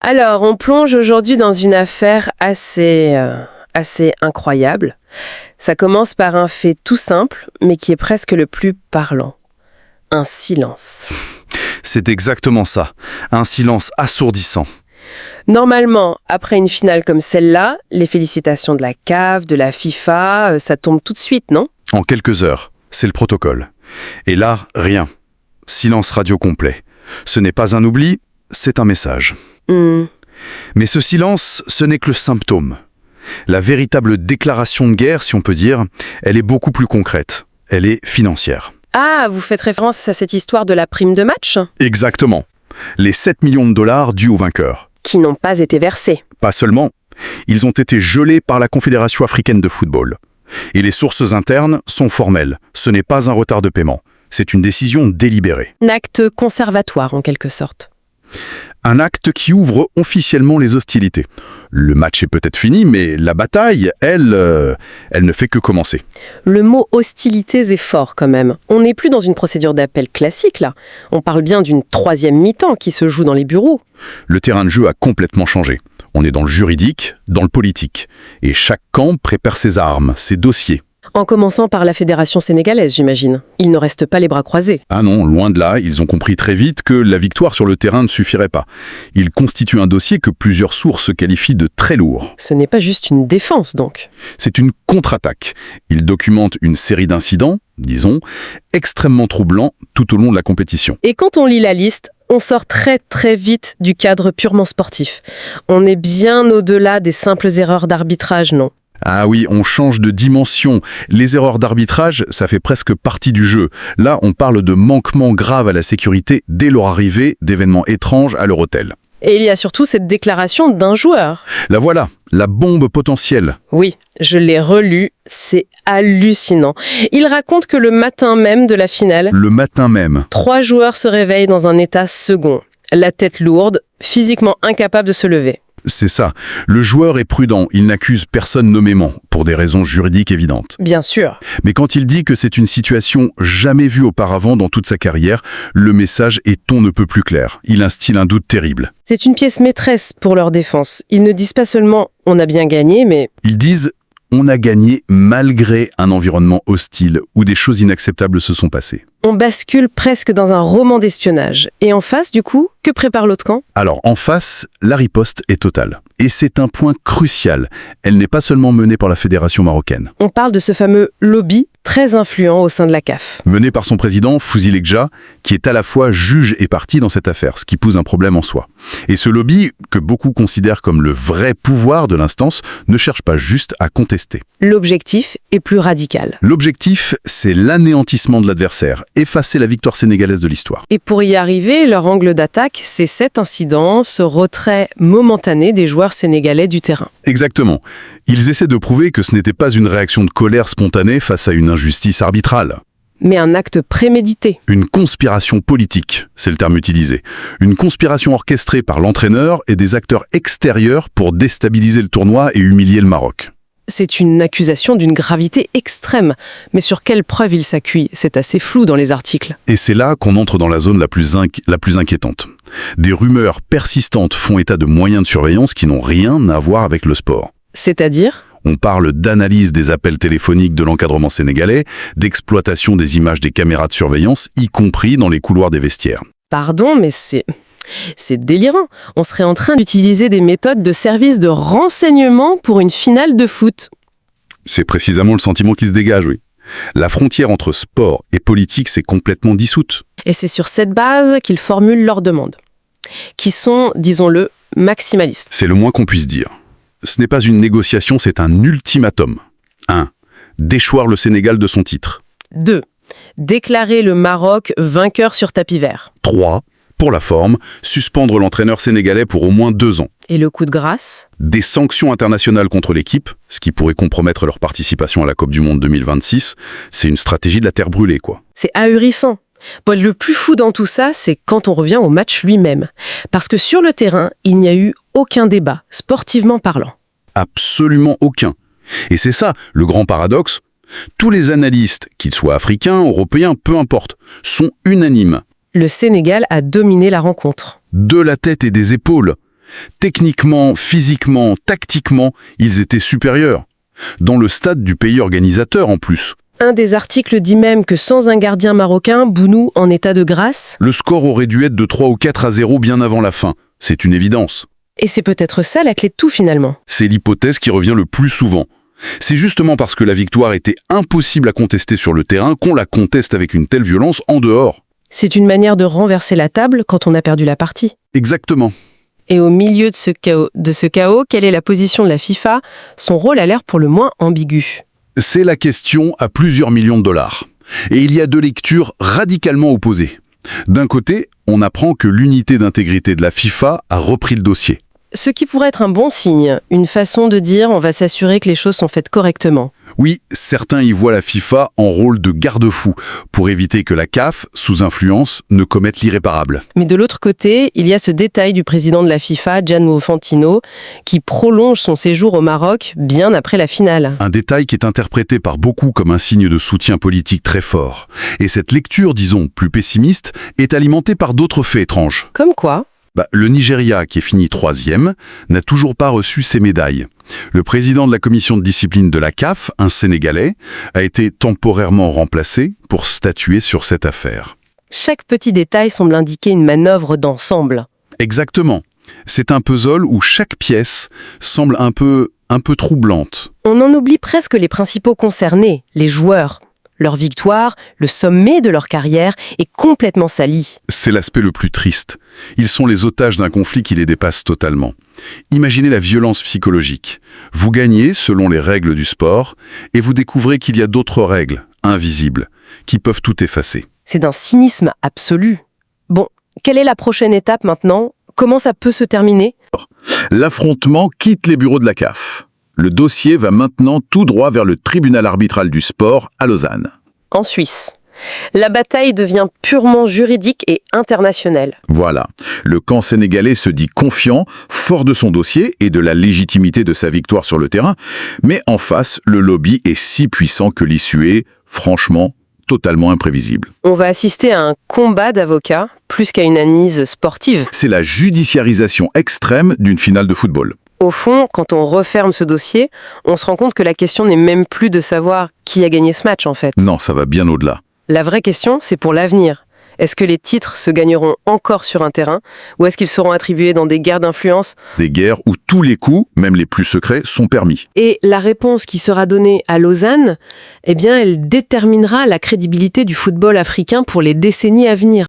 Alors, on plonge aujourd'hui dans une affaire assez incroyable. Ça commence par un fait tout simple, mais qui est presque le plus parlant. Un silence. C'est exactement ça. Un silence assourdissant. Normalement, après une finale comme celle-là, les félicitations de la CAF, de la FIFA, ça tombe tout de suite, non? En quelques heures, c'est le protocole. Et là, rien. Silence radio complet. Ce n'est pas un oubli, c'est un message. Mais ce silence, ce n'est que le symptôme. La véritable déclaration de guerre, si on peut dire, elle est beaucoup plus concrète. Elle est financière. Ah, vous faites référence à cette histoire de la prime de match? Exactement. Les 7 millions de dollars dus aux vainqueurs. Qui n'ont pas été versés. Pas seulement, ils ont été gelés par la Confédération africaine de football. Et les sources internes sont formelles. Ce n'est pas un retard de paiement. C'est une décision délibérée. Un acte conservatoire, en quelque sorte. Un acte qui ouvre officiellement les hostilités. Le match est peut-être fini, mais la bataille, elle ne fait que commencer. Le mot hostilités est fort quand même. On n'est plus dans une procédure d'appel classique là. On parle bien d'une troisième mi-temps qui se joue dans les bureaux. Le terrain de jeu a complètement changé. On est dans le juridique, dans le politique. Et chaque camp prépare ses armes, ses dossiers. En commençant par la fédération sénégalaise, j'imagine. Ils ne restent pas les bras croisés. Ah non, loin de là, ils ont compris très vite que la victoire sur le terrain ne suffirait pas. Ils constituent un dossier que plusieurs sources qualifient de très lourd. Ce n'est pas juste une défense, donc. C'est une contre-attaque. Ils documentent une série d'incidents, disons, extrêmement troublants tout au long de la compétition. Et quand on lit la liste, on sort très très vite du cadre purement sportif. On est bien au-delà des simples erreurs d'arbitrage, non ? Ah oui, on change de dimension. Les erreurs d'arbitrage, ça fait presque partie du jeu. Là, on parle de manquements graves à la sécurité dès leur arrivée, d'événements étranges à leur hôtel. Et il y a surtout cette déclaration d'un joueur. La voilà, la bombe potentielle. Oui, je l'ai relu, c'est hallucinant. Il raconte que le matin même de la finale, Le matin même. 3 joueurs se réveillent dans un état second. La tête lourde, physiquement incapables de se lever. C'est ça. Le joueur est prudent, il n'accuse personne nommément, pour des raisons juridiques évidentes. Bien sûr. Mais quand il dit que c'est une situation jamais vue auparavant dans toute sa carrière, le message est on ne peut plus clair. Il instille un doute terrible. C'est une pièce maîtresse pour leur défense. Ils ne disent pas seulement « on a bien gagné », mais Ils disent on a gagné malgré un environnement hostile où des choses inacceptables se sont passées. on bascule presque dans un roman d'espionnage. Et en face, du coup, que prépare l'autre camp ? Alors, en face, la riposte est totale. Et c'est un point crucial. Elle n'est pas seulement menée par la Fédération marocaine. On parle de ce fameux lobby très influent au sein de la CAF. Menée par son président, Fouzi Lekja, qui est à la fois juge et partie dans cette affaire, ce qui pose un problème en soi. Et ce lobby, que beaucoup considèrent comme le vrai pouvoir de l'instance, ne cherche pas juste à contester. L'objectif est plus radical. L'objectif, c'est l'anéantissement de l'adversaire, effacer la victoire sénégalaise de l'histoire. Et pour y arriver, leur angle d'attaque, c'est cet incident, ce retrait momentané des joueurs sénégalais du terrain. Exactement. Ils essaient de prouver que ce n'était pas une réaction de colère spontanée face à une injustice arbitrale. Mais un acte prémédité. Une conspiration politique, c'est le terme utilisé. Une conspiration orchestrée par l'entraîneur et des acteurs extérieurs pour déstabiliser le tournoi et humilier le Maroc. C'est une accusation d'une gravité extrême. Mais sur quelle preuve il s'appuie ? C'est assez flou dans les articles. Et c'est là qu'on entre dans la zone la plus inquiétante. Des rumeurs persistantes font état de moyens de surveillance qui n'ont rien à voir avec le sport. C'est-à-dire ? On parle d'analyse des appels téléphoniques de l'encadrement sénégalais, d'exploitation des images des caméras de surveillance, y compris dans les couloirs des vestiaires. Pardon, mais c'est délirant. On serait en train d'utiliser des méthodes de service de renseignement pour une finale de foot. C'est précisément le sentiment qui se dégage, oui. La frontière entre sport et politique s'est complètement dissoute. Et c'est sur cette base qu'ils formulent leurs demandes, qui sont, disons-le, maximalistes. C'est le moins qu'on puisse dire. Ce n'est pas une négociation, c'est un ultimatum. 1. Déchoir le Sénégal de son titre. 2. Déclarer le Maroc vainqueur sur tapis vert. 3. Pour la forme, suspendre l'entraîneur sénégalais pour au moins 2 ans. Et le coup de grâce ? Des sanctions internationales contre l'équipe, ce qui pourrait compromettre leur participation à la Coupe du Monde 2026, c'est une stratégie de la terre brûlée, quoi. C'est ahurissant. Paul, le plus fou dans tout ça, c'est quand on revient au match lui-même. Parce que sur le terrain, il n'y a eu aucun débat, sportivement parlant. Absolument aucun. Et c'est ça, le grand paradoxe. Tous les analystes, qu'ils soient africains, européens, peu importe, sont unanimes. Le Sénégal a dominé la rencontre. De la tête et des épaules. Techniquement, physiquement, tactiquement, ils étaient supérieurs. Dans le stade du pays organisateur en plus. Un des articles dit même que sans un gardien marocain, Bounou en état de grâce. Le score aurait dû être de 3 ou 4-0 bien avant la fin. C'est une évidence. Et c'est peut-être ça la clé de tout finalement. C'est l'hypothèse qui revient le plus souvent. C'est justement parce que la victoire était impossible à contester sur le terrain qu'on la conteste avec une telle violence en dehors. C'est une manière de renverser la table quand on a perdu la partie. Exactement. Et au milieu de ce chaos, quelle est la position de la FIFA? Son rôle a l'air pour le moins ambigu. C'est la question à plusieurs millions de dollars. Et il y a deux lectures radicalement opposées. D'un côté, on apprend que l'unité d'intégrité de la FIFA a repris le dossier. Ce qui pourrait être un bon signe, une façon de dire on va s'assurer que les choses sont faites correctement. Oui, certains y voient la FIFA en rôle de garde-fou, pour éviter que la CAF, sous influence, ne commette l'irréparable. Mais de l'autre côté, il y a ce détail du président de la FIFA, Gianni Infantino, qui prolonge son séjour au Maroc bien après la finale. Un détail qui est interprété par beaucoup comme un signe de soutien politique très fort. Et cette lecture, disons, plus pessimiste, est alimentée par d'autres faits étranges. Comme quoi ? Le Nigeria, qui est fini 3e, n'a toujours pas reçu ses médailles. Le président de la commission de discipline de la CAF, un Sénégalais, a été temporairement remplacé pour statuer sur cette affaire. Chaque petit détail semble indiquer une manœuvre d'ensemble. Exactement. C'est un puzzle où chaque pièce semble un peu troublante. On en oublie presque les principaux concernés, les joueurs. Leur victoire, le sommet de leur carrière, est complètement sali. C'est l'aspect le plus triste. Ils sont les otages d'un conflit qui les dépasse totalement. Imaginez la violence psychologique. Vous gagnez selon les règles du sport et vous découvrez qu'il y a d'autres règles, invisibles, qui peuvent tout effacer. C'est d'un cynisme absolu. Bon, quelle est la prochaine étape maintenant? Comment ça peut se terminer? L'affrontement quitte les bureaux de la CAF. Le dossier va maintenant tout droit vers le tribunal arbitral du sport à Lausanne. En Suisse. La bataille devient purement juridique et internationale. Voilà. Le camp sénégalais se dit confiant, fort de son dossier et de la légitimité de sa victoire sur le terrain, mais en face, le lobby est si puissant que l'issue est, franchement, totalement imprévisible. On va assister à un combat d'avocats, plus qu'à une analyse sportive. C'est la judiciarisation extrême d'une finale de football. Au fond, quand on referme ce dossier, on se rend compte que la question n'est même plus de savoir qui a gagné ce match en fait. Non, ça va bien au-delà. La vraie question, c'est pour l'avenir. Est-ce que les titres se gagneront encore sur un terrain ou est-ce qu'ils seront attribués dans des guerres d'influence? Des guerres où tous les coups, même les plus secrets, sont permis. Et la réponse qui sera donnée à Lausanne, eh bien, elle déterminera la crédibilité du football africain pour les décennies à venir.